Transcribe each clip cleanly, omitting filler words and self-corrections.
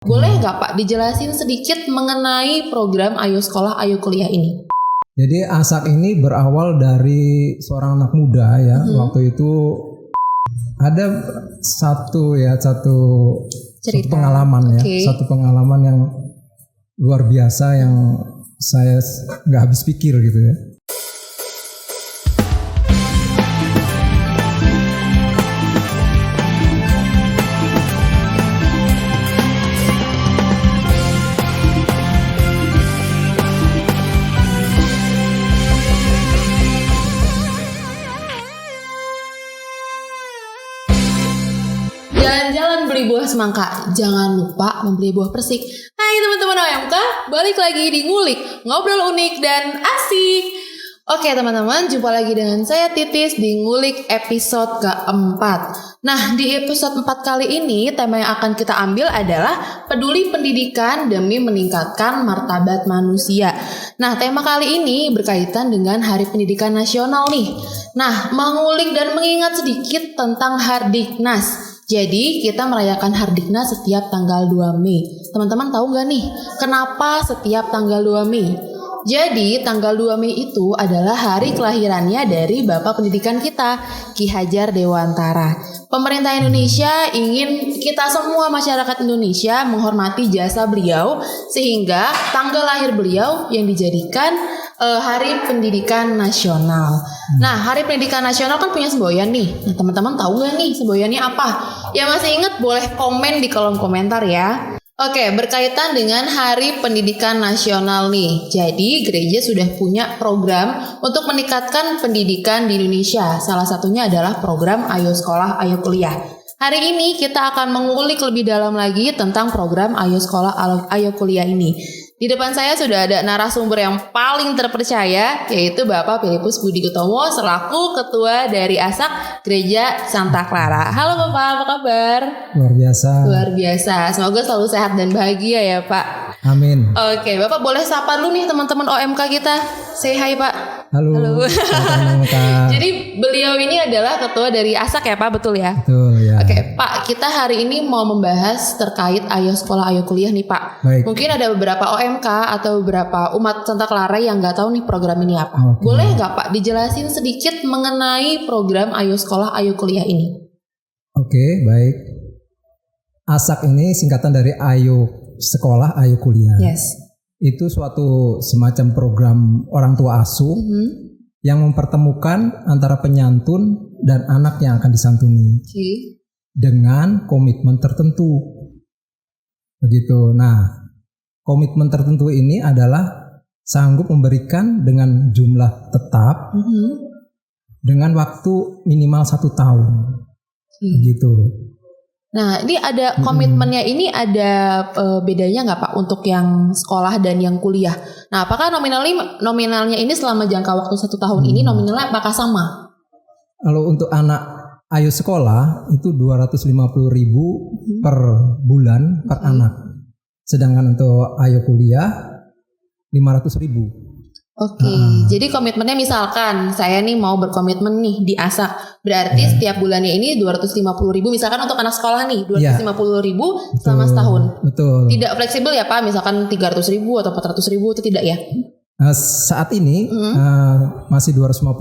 Boleh nggak Pak dijelasin sedikit mengenai program Ayo Sekolah Ayo Kuliah ini? Jadi ASAK ini berawal dari seorang anak muda ya. Waktu itu ada satu pengalaman ya, satu pengalaman yang luar biasa yang saya nggak habis pikir gitu ya. Jalan-jalan beli buah semangka, jangan lupa membeli buah persik. Hai teman-teman OMK, balik lagi di Ngulik, ngobrol unik dan asik. Oke teman-teman, jumpa lagi dengan saya Titis di Ngulik episode keempat. Nah, di episode 4 kali ini tema yang akan kita ambil adalah peduli pendidikan demi meningkatkan martabat manusia. Nah, tema kali ini berkaitan dengan Hari Pendidikan Nasional nih. Nah, mengulik dan mengingat sedikit tentang Hardiknas. Jadi kita merayakan Hardiknas setiap tanggal 2 Mei. Teman-teman tahu nggak nih kenapa setiap tanggal 2 Mei? Jadi tanggal 2 Mei itu adalah hari kelahirannya dari Bapak Pendidikan kita, Ki Hajar Dewantara. Pemerintah Indonesia ingin kita semua masyarakat Indonesia menghormati jasa beliau sehingga tanggal lahir beliau yang dijadikan Hari Pendidikan Nasional. Nah, Hari Pendidikan Nasional kan punya semboyan nih. Nah, teman-teman tahu nggak nih semboyannya apa? Yang masih ingat boleh komen di kolom komentar ya. Oke, berkaitan dengan Hari Pendidikan Nasional nih. Jadi, gereja sudah punya program untuk meningkatkan pendidikan di Indonesia. Salah satunya adalah program Ayo Sekolah Ayo Kuliah. Hari ini kita akan mengulik lebih dalam lagi tentang program Ayo Sekolah Ayo Kuliah ini. Di depan saya sudah ada narasumber yang paling terpercaya, yaitu Bapak Filipus Budi Utomo selaku Ketua dari ASAK Gereja Santa Clara. Halo Bapak, apa kabar? Luar biasa. Luar biasa, semoga selalu sehat dan bahagia ya Pak. Amin. Oke, Bapak boleh sapa dulu nih teman-teman OMK kita. Say hi Pak. Halo. Jadi beliau ini adalah ketua dari ASAK ya Pak, betul ya? Betul ya. Oke Pak, kita hari ini mau membahas terkait Ayo Sekolah Ayo Kuliah nih Pak. Baik. Mungkin ada beberapa OMK atau beberapa umat Santa Clara yang nggak tahu nih program ini apa. Boleh nggak Pak dijelasin sedikit mengenai program Ayo Sekolah Ayo Kuliah ini? Oke, baik. ASAK ini singkatan dari Ayo Sekolah Ayo Kuliah. Yes. Itu suatu semacam program orang tua asuh yang mempertemukan antara penyantun dan anak yang akan disantuni dengan komitmen tertentu. Begitu. Nah, komitmen tertentu ini adalah sanggup memberikan dengan jumlah tetap dengan waktu minimal 1 tahun. Begitu. Nah, ini ada komitmennya ini ada bedanya nggak Pak untuk yang sekolah dan yang kuliah? Nah, apakah nominalnya ini selama jangka waktu 1 tahun ini nominalnya apakah sama? Kalau untuk anak Ayo Sekolah itu 250.000 per bulan per anak. Sedangkan untuk Ayo Kuliah 500.000. Oke, jadi komitmennya misalkan saya nih mau berkomitmen nih di ASAK, berarti setiap bulannya ini 250.000 misalkan untuk anak sekolah nih 250.000 selama setahun. Betul. Tidak fleksibel ya Pak, misalkan 300.000 atau 400.000 itu tidak ya? Saat ini masih 250.000.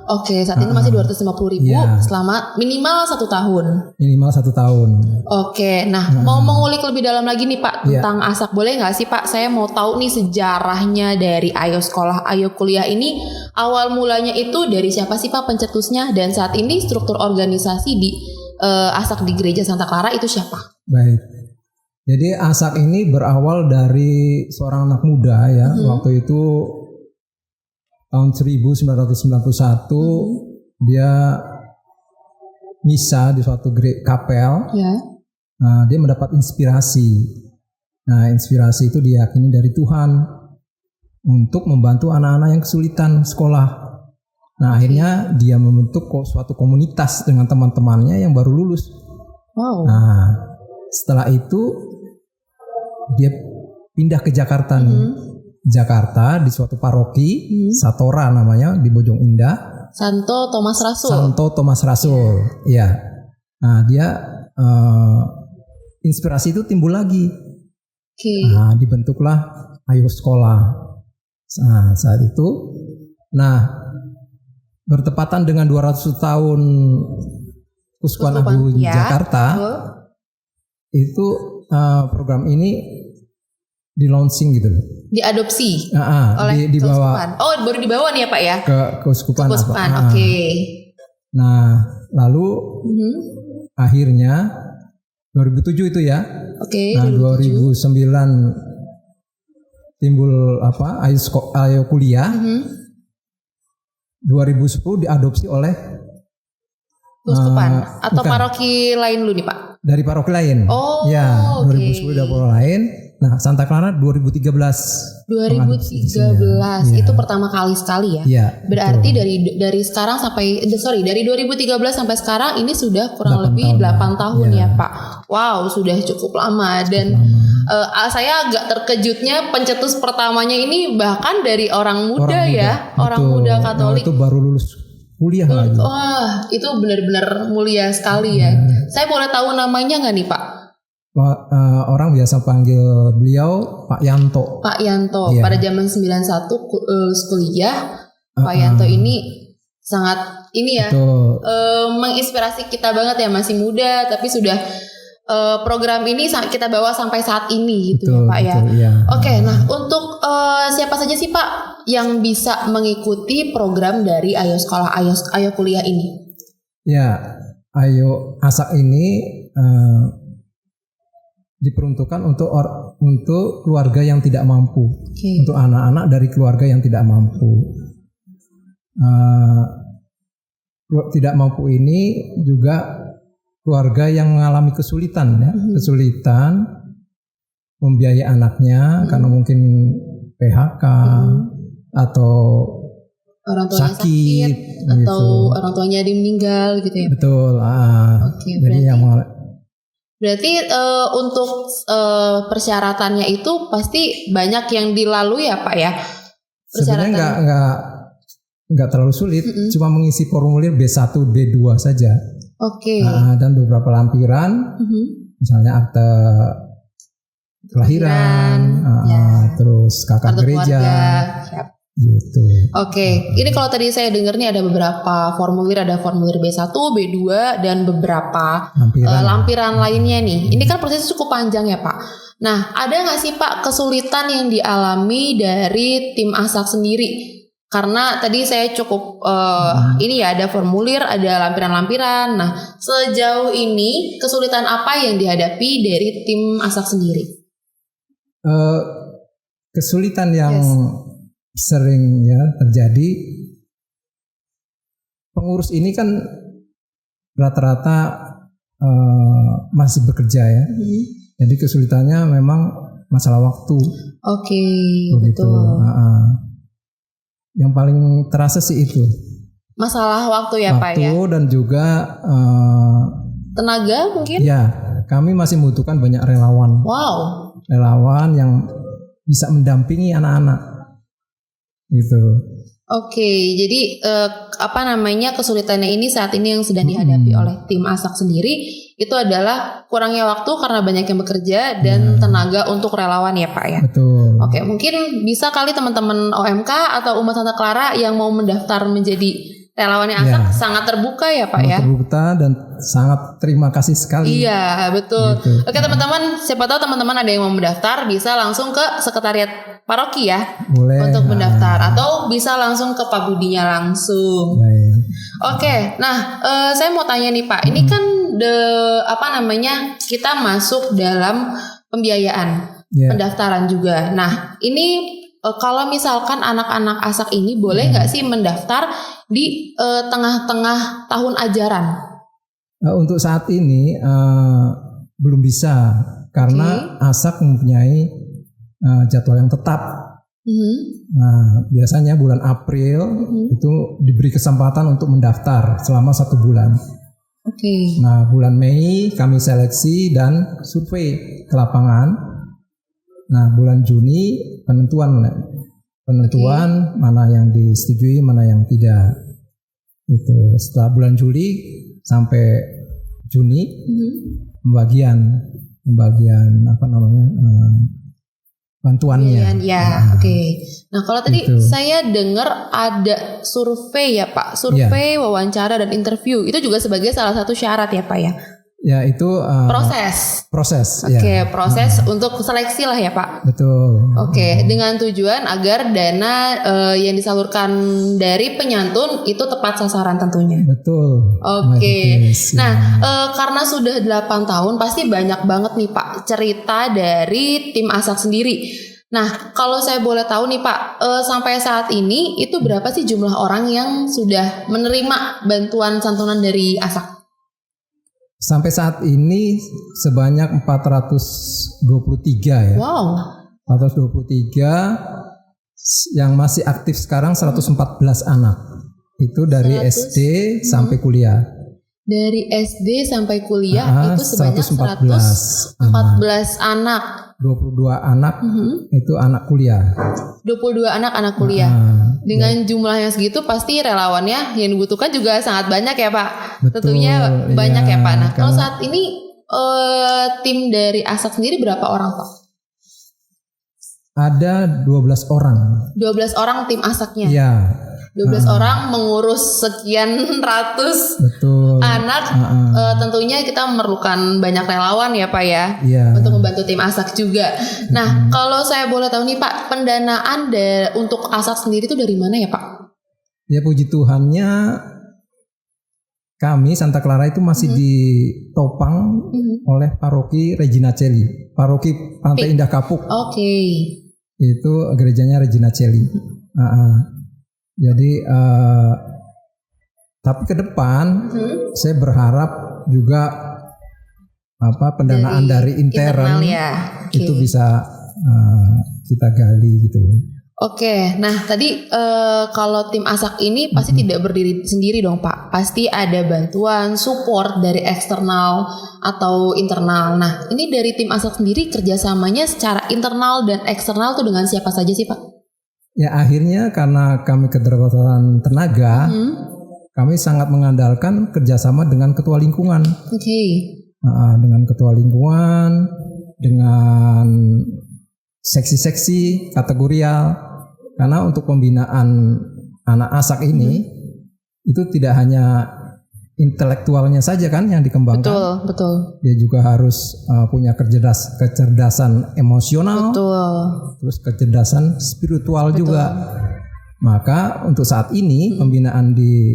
Oke, saat ini masih 250.000 selama minimal 1 tahun. Minimal 1 tahun. Oke, nah mau mengulik lebih dalam lagi nih Pak tentang ASAK, boleh nggak sih Pak? Saya mau tahu nih sejarahnya dari Ayo Sekolah Ayo Kuliah ini. Awal mulanya itu dari siapa sih Pak pencetusnya? Dan saat ini struktur organisasi di ASAK di Gereja Santa Clara itu siapa? Baik. Jadi ASAK ini berawal dari seorang anak muda ya. Waktu itu tahun 1991 dia misa di suatu kapel. Nah, dia mendapat inspirasi. Nah, inspirasi itu diyakini dari Tuhan untuk membantu anak-anak yang kesulitan sekolah. Nah, akhirnya dia membentuk suatu komunitas dengan teman-temannya yang baru lulus. Wow. Nah, setelah itu dia pindah ke Jakarta nih. Jakarta di suatu paroki Satora namanya di Bojong Indah. Santo Thomas Rasul. Santo Thomas Rasul. Ya. Nah, dia inspirasi itu timbul lagi. Nah, dibentuklah Ayo Sekolah. Nah, saat itu, bertepatan dengan 200 tahun Keuskupan Agung Jakarta, itu program ini di launching gitu loh. Diadopsi oleh dibawa. Baru dibawa nih ya Pak ya? Ke Keuskupan. Oke. Nah, lalu akhirnya 2007 itu ya. Nah, 2009 timbul Ayo Kuliah. 2010 diadopsi oleh Keuskupan atau paroki lain dulu nih Pak? Dari paroki lain. 2010 dari paroki lain. Nah, Santa Clara 2013. 2013 itu pertama kali sekali ya. Iya. Berarti dari sekarang dari 2013 sampai sekarang ini sudah kurang lebih 8 tahun ya Pak. Wow, sudah cukup lama dan saya agak terkejutnya pencetus pertamanya ini bahkan dari orang muda. Orang muda Katolik. Itu baru lulus kuliah lagi. Wah, itu benar-benar mulia sekali ya. Saya boleh tahu namanya nggak nih Pak? Orang biasa panggil beliau Pak Yanto. Pak Yanto. Pada zaman 91 kuliah, Pak Yanto ini sangat menginspirasi kita banget ya, masih muda tapi sudah program ini kita bawa sampai saat ini gitu. Betul, ya Pak ya. Oke, nah untuk siapa saja sih Pak yang bisa mengikuti program dari Ayo Sekolah Ayo Kuliah ini? Ya, Ayo Asak ini diperuntukkan untuk keluarga yang tidak mampu, untuk anak-anak dari keluarga yang tidak mampu. Tidak mampu ini juga keluarga yang mengalami kesulitan kesulitan membiayai anaknya karena mungkin PHK atau orang tuanya sakit atau orang tuanya meninggal gitu ya. Betul. Jadi berarti untuk persyaratannya itu pasti banyak yang dilalui ya Pak ya? Sebenarnya nggak terlalu sulit, cuma mengisi formulir B1, B2 saja. Dan beberapa lampiran, misalnya akte kelahiran, terus kakak gereja. Gitu. Ini kalau tadi saya dengar nih ada beberapa formulir, ada formulir B1, B2 dan beberapa lampiran lainnya nih. Ini kan prosesnya cukup panjang ya Pak. Nah, ada nggak sih Pak kesulitan yang dialami dari tim Asak sendiri? Karena tadi saya cukup ini ya ada formulir, ada lampiran-lampiran. Nah, sejauh ini kesulitan apa yang dihadapi dari tim Asak sendiri? Kesulitan yang sering terjadi, pengurus ini kan rata-rata masih bekerja ya. Jadi kesulitannya memang masalah waktu. Betul. Yang paling terasa sih itu. Masalah waktu ya Pak ya. Waktu dan juga tenaga mungkin? Ya, kami masih membutuhkan banyak relawan. Wow. Relawan yang bisa mendampingi anak-anak. Gitu. Jadi kesulitannya ini saat ini yang sedang dihadapi oleh tim Asak sendiri itu adalah kurangnya waktu karena banyak yang bekerja dan tenaga untuk relawan ya Pak ya. Betul. Mungkin bisa kali teman-teman OMK atau Umat Santa Clara yang mau mendaftar menjadi relawannya Asak sangat terbuka ya Pak ya. Terbuka dan sangat terima kasih sekali. Iya betul. Gitu. Teman-teman, siapa tahu teman-teman ada yang mau mendaftar bisa langsung ke sekretariat paroki ya. Boleh. Untuk mendaftar atau bisa langsung ke Pak Budinya langsung. Nah saya mau tanya nih Pak, ini kan kita masuk dalam pembiayaan pendaftaran juga. Nah ini kalau misalkan anak-anak Asak ini boleh nggak sih mendaftar di tengah-tengah tahun ajaran? Untuk saat ini belum bisa karena Asak mempunyai jadwal yang tetap. Nah, biasanya bulan April itu diberi kesempatan untuk mendaftar selama 1 bulan. Nah, bulan Mei kami seleksi dan survei ke lapangan. Nah, bulan Juni penentuan mana yang disetujui, mana yang tidak. Itu setelah bulan Juli sampai Juni pembagian bantuannya. Ya, oke. Nah, kalau tadi Gitu. saya dengar ada survei ya Pak, survei, wawancara dan interview itu juga sebagai salah satu syarat ya Pak ya. Ya itu proses. Oke, proses untuk seleksi lah ya Pak. Betul. Oke, dengan tujuan agar dana yang disalurkan dari penyantun itu tepat sasaran tentunya. Betul. Oke. Nah, karena sudah 8 tahun pasti banyak banget nih Pak cerita dari tim ASAK sendiri. Nah, kalau saya boleh tahu nih Pak, sampai saat ini itu berapa sih jumlah orang yang sudah menerima bantuan santunan dari ASAK? Sampai saat ini sebanyak 423 ya. Wow. 423 yang masih aktif sekarang 114 anak. Itu dari 100, SD sampai kuliah. Dari SD sampai kuliah itu sebanyak 114 anak. 22 anak itu anak kuliah. 22 anak kuliah. Dengan jumlah yang segitu pasti relawannya yang dibutuhkan juga sangat banyak ya Pak. Betul, tentunya banyak ya Pak. Nah, kalau karena saat ini tim dari ASAK sendiri berapa orang Pak? Ada 12 orang. 12 orang tim ASAK-nya. Iya. 12 orang mengurus sekian ratus Betul. anak. Tentunya kita memerlukan banyak relawan ya Pak ya. Iya. Untuk membantu tim ASAK juga. Nah, kalau saya boleh tahu nih Pak, pendanaan untuk ASAK sendiri itu dari mana ya Pak? Ya puji Tuhannya kami Santa Clara itu masih ditopang oleh paroki Regina Coeli, paroki Pantai Indah Kapuk. Oke. Itu gerejanya Regina Coeli. Jadi tapi ke depan saya berharap juga pendanaan dari intern ya. itu bisa kita gali gitu. Oke, nah tadi kalau tim ASAK ini pasti tidak berdiri sendiri dong Pak. Pasti ada bantuan, support dari eksternal atau internal. Nah ini dari tim ASAK sendiri kerjasamanya secara internal dan eksternal tuh dengan siapa saja sih Pak? Ya akhirnya karena kami keterbatasan tenaga, kami sangat mengandalkan kerjasama dengan ketua lingkungan. Oke. Dengan ketua lingkungan, dengan seksi-seksi kategorial. Karena untuk pembinaan anak ASAK ini itu tidak hanya intelektualnya saja kan yang dikembangkan. Betul. Dia juga harus punya kecerdasan emosional. Betul. Terus kecerdasan spiritual juga. Maka untuk saat ini pembinaan di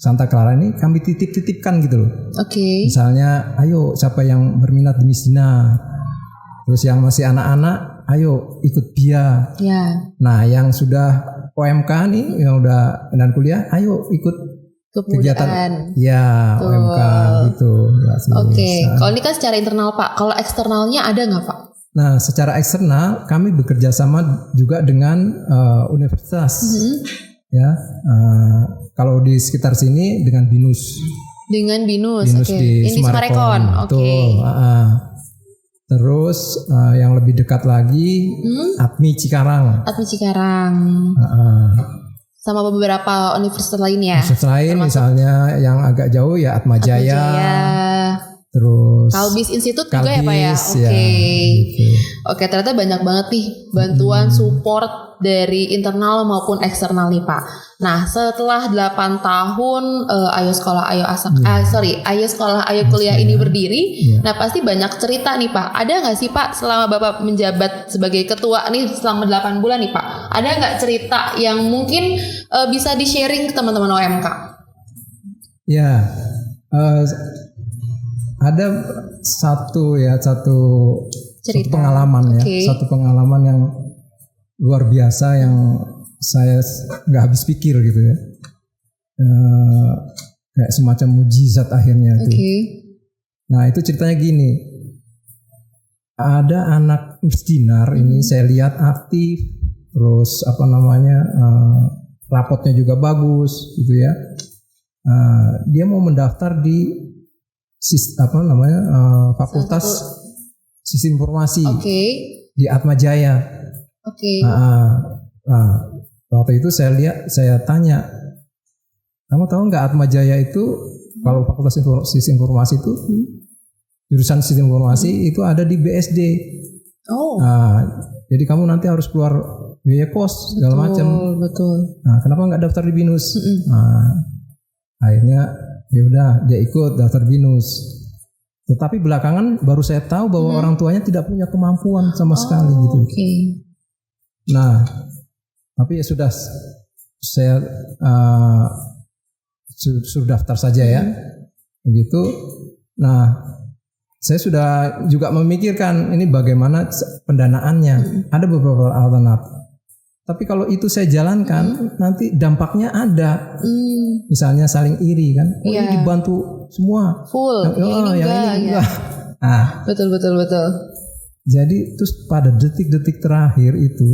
Santa Clara ini kami titip-titipkan gitu loh. Oke. Misalnya, ayo siapa yang berminat di Misdina. Terus yang masih anak-anak, ayo ikut BIA. Ya. Nah, yang sudah OMK nih, yang udah dan kuliah, ayo ikut kegiatan OMK gitu. Oke. Kalau ini kan secara internal Pak. Kalau eksternalnya ada nggak Pak? Nah, secara eksternal kami bekerja sama juga dengan universitas. Ya, kalau di sekitar sini dengan BINUS. Dengan BINUS oke. Di Sumarekon. Oke. Terus yang lebih dekat lagi ATMI Cikarang. Sama beberapa universitas lain ya. Universitas lain misalnya yang agak jauh ya Atmajaya. Terus Kalbis Institute juga ya Pak ya. Oke. Gitu. Oke, ternyata banyak banget nih bantuan support dari internal maupun eksternal nih Pak. Nah, setelah 8 tahun Ayo Sekolah Ayo ASAK Ayo Sekolah Ayo Kuliah ini berdiri, nah pasti banyak cerita nih Pak. Ada nggak sih Pak selama Bapak menjabat sebagai ketua nih selama 8 bulan nih Pak? Ada nggak cerita yang mungkin bisa di-sharing ke teman-teman OMK? Ya, ada satu pengalaman satu pengalaman yang luar biasa yang saya nggak habis pikir gitu ya, kayak semacam mujizat akhirnya itu. Nah itu ceritanya gini, ada anak misdinar ini saya lihat aktif, terus rapotnya juga bagus gitu ya. Dia mau mendaftar di Fakultas Sistem Informasi di Atmajaya. Waktu itu saya tanya, kamu tahu nggak Atmajaya itu kalau Fakultas Sistem Informasi itu jurusan Sistem Informasi itu ada di BSD. Jadi kamu nanti harus keluar biaya kos segala macam. Betul. Nah, kenapa nggak daftar di BINUS? Akhirnya ya udah dia ikut daftar BINUS. Tetapi belakangan baru saya tahu bahwa orang tuanya tidak punya kemampuan sama sekali gitu. Nah, tapi ya sudah saya suruh daftar saja ya, begitu. Nah, saya sudah juga memikirkan ini bagaimana pendanaannya. Ada beberapa alternatif. Tapi kalau itu saya jalankan, nanti dampaknya ada. Misalnya saling iri kan. Ini dibantu semua. Full. Yang ini enggak. Nah, betul. Jadi terus pada detik-detik terakhir itu,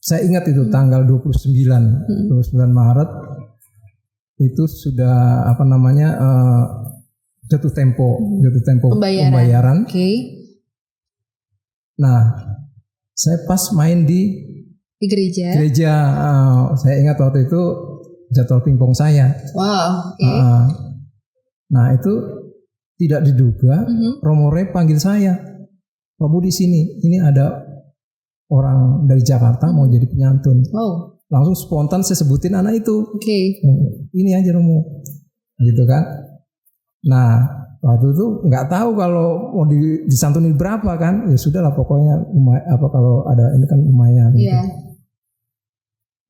saya ingat itu tanggal 29 Maret. Itu sudah jatuh tempo pembayaran. Nah, saya pas main di gereja. Saya ingat waktu itu jadwal pingpong saya. Wow. Nah, itu tidak diduga Romo Rey panggil saya, Pak Budi sini. Ini ada orang dari Jakarta mau jadi penyantun. Langsung spontan saya sebutin anak itu. Ini aja Romo, gitu kan. Nah, waktu itu nggak tahu kalau mau disantuni berapa kan. Ya sudahlah pokoknya kalau ada ini kan lumayan. Gitu.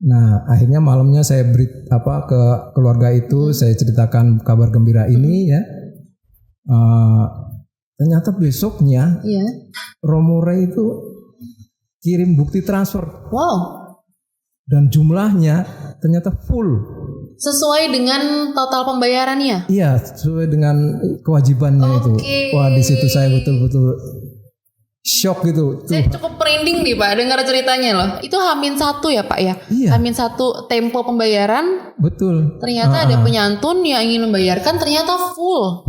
Nah, akhirnya malamnya saya ke keluarga itu, saya ceritakan kabar gembira ini ya. Ternyata besoknya Romo Rey itu kirim bukti transfer. Dan jumlahnya ternyata full. Sesuai dengan total pembayarannya? Iya, sesuai dengan kewajibannya itu. Wah, di situ saya betul-betul shock gitu. Saya cukup merinding nih Pak dengar ceritanya loh. Itu H-1 ya Pak ya? Iya. H-1 tempo pembayaran. Betul. Ternyata ada penyantun yang ingin membayarkan, ternyata full.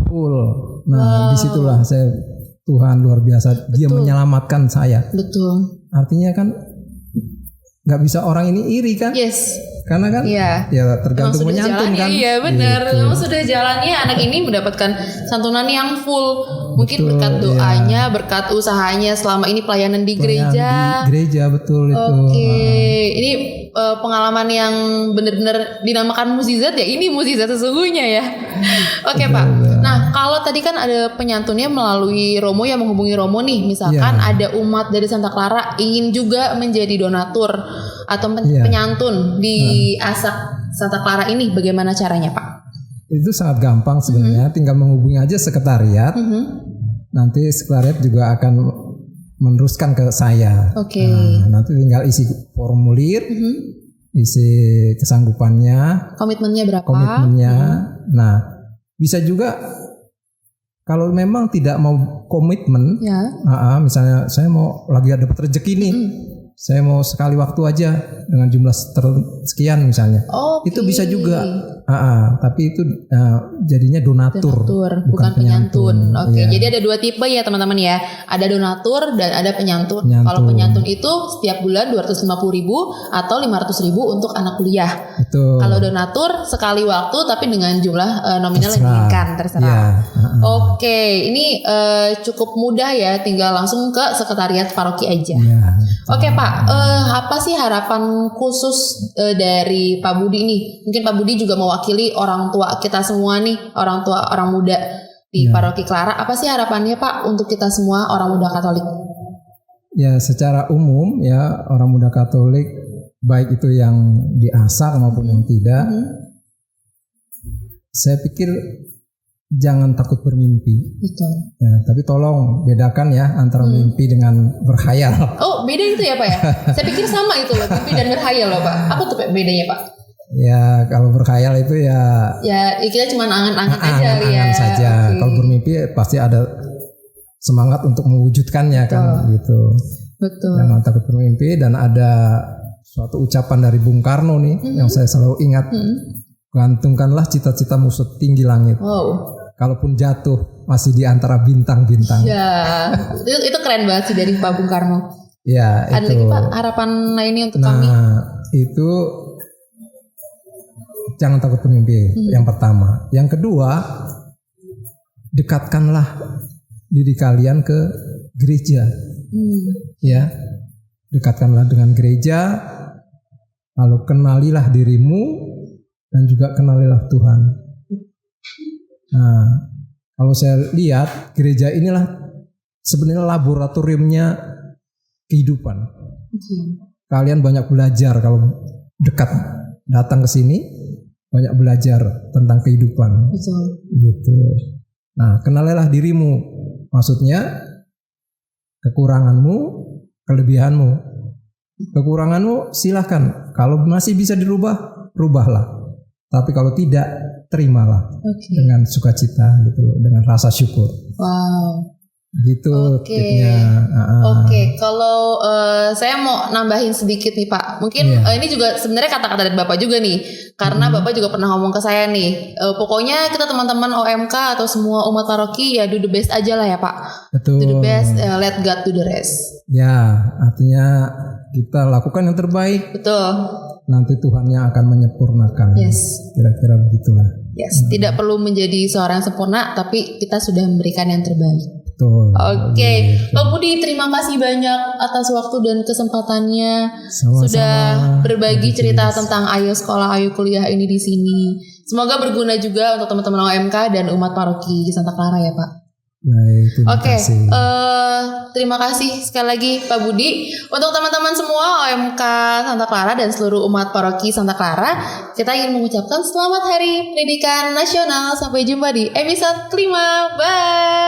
Nah, disitulah saya, Tuhan luar biasa. Dia menyelamatkan saya. Betul. Artinya kan nggak bisa orang ini iri kan? Yes. Karena kan ya tergantung menyantun kan. Iya benar. Gitu. Memang sudah jalannya anak ini mendapatkan santunan yang full. Mungkin berkat doanya, berkat usahanya selama ini pelayanan di gereja. Di gereja betul itu. Ini pengalaman yang benar-benar dinamakan mukjizat ya. Ini mukjizat sesungguhnya ya. Pak. Nah, kalau tadi kan ada penyantunnya melalui Romo yang menghubungi Romo nih. Misalkan ada umat dari Santa Clara ingin juga menjadi donatur atau penyantun di Asak Santa Clara ini, bagaimana caranya Pak? Itu sangat gampang sebenarnya, tinggal menghubungi aja sekretariat. Nanti sekretariat juga akan meneruskan ke saya. Nanti tinggal isi formulir, isi kesanggupannya, komitmennya berapa? Nah, bisa juga kalau memang tidak mau komitmen, misalnya saya mau lagi dapat rezeki nih. Saya mau sekali waktu aja dengan jumlah sekian misalnya. Itu bisa juga. Tapi itu jadinya donatur bukan penyantun. Jadi ada dua tipe ya teman-teman ya. Ada donatur dan ada penyantun. Kalau penyantun itu setiap bulan 250.000 atau 500.000 untuk anak kuliah. Kalau donatur sekali waktu tapi dengan jumlah nominal yang diinginkan, terserah. Ini cukup mudah ya, tinggal langsung ke sekretariat paroki aja. Pak, apa sih harapan khusus dari Pak Budi nih? Mungkin Pak Budi juga mewakili orang tua kita semua nih, orang tua orang muda di Paroki Clara. Apa sih harapannya Pak untuk kita semua orang muda Katolik? Ya, secara umum ya orang muda Katolik, baik itu yang di Asak maupun yang tidak, saya pikir jangan takut bermimpi. Betul. Ya, tapi tolong bedakan ya antara mimpi dengan berkhayal. Beda itu ya Pak ya? Saya pikir sama itu loh, mimpi dan berkhayal loh Pak. Apa tuh bedanya Pak? Ya, kalau berkhayal itu ya kita cuma angan-angan aja ya. Angan saja. Kalau bermimpi pasti ada semangat untuk mewujudkannya. Betul. Kan gitu. Betul. Jangan takut bermimpi. Dan ada suatu ucapan dari Bung Karno nih yang saya selalu ingat. Gantungkanlah cita-citamu setinggi langit. Kalaupun jatuh masih di antara bintang-bintang. Ya, itu keren banget sih dari Pak Bung Karno. Ya, ada itu. lagi Pak harapan lainnya untuk kami? Itu jangan takut bermimpi. Yang pertama, yang kedua, dekatkanlah diri kalian ke gereja. Ya, dekatkanlah dengan gereja, lalu kenalilah dirimu dan juga kenalilah Tuhan. Nah, kalau saya lihat gereja inilah sebenarnya laboratoriumnya kehidupan. Kalian banyak belajar kalau dekat datang ke sini, banyak belajar tentang kehidupan. Betul. Gitu. Nah, kenalilah dirimu, maksudnya kekuranganmu, kelebihanmu. Kekuranganmu silahkan, kalau masih bisa dirubah, rubahlah. Tapi kalau tidak, terimalah dengan sukacita, gitu, dengan rasa syukur. Wow. Gitu tipnya. Kalau saya mau nambahin sedikit nih Pak. Mungkin ini juga sebenarnya kata-kata dari Bapak juga nih. Karena Bapak juga pernah ngomong ke saya nih. Pokoknya kita teman-teman OMK atau semua umat paroki ya do the best aja lah ya Pak. Betul. Do the best, let God do the rest. Ya, artinya kita lakukan yang terbaik. Betul. Nanti Tuhan yang akan menyempurnakan. Yes. Kira-kira begitulah. Yes. Tidak perlu menjadi seorang yang sempurna, tapi kita sudah memberikan yang terbaik. Oke. Pak Budi, terima kasih banyak atas waktu dan kesempatannya. Sama-sama. Sudah berbagi cerita tentang Ayo Sekolah Ayo Kuliah ini di sini. Semoga berguna juga untuk teman-teman OMK dan umat paroki Santa Clara ya Pak. Baik, terima kasih. Terima kasih sekali lagi Pak Budi. Untuk teman-teman semua OMK Santa Clara dan seluruh umat paroki Santa Clara, kita ingin mengucapkan selamat Hari Pendidikan Nasional. Sampai jumpa di episode kelima. Bye.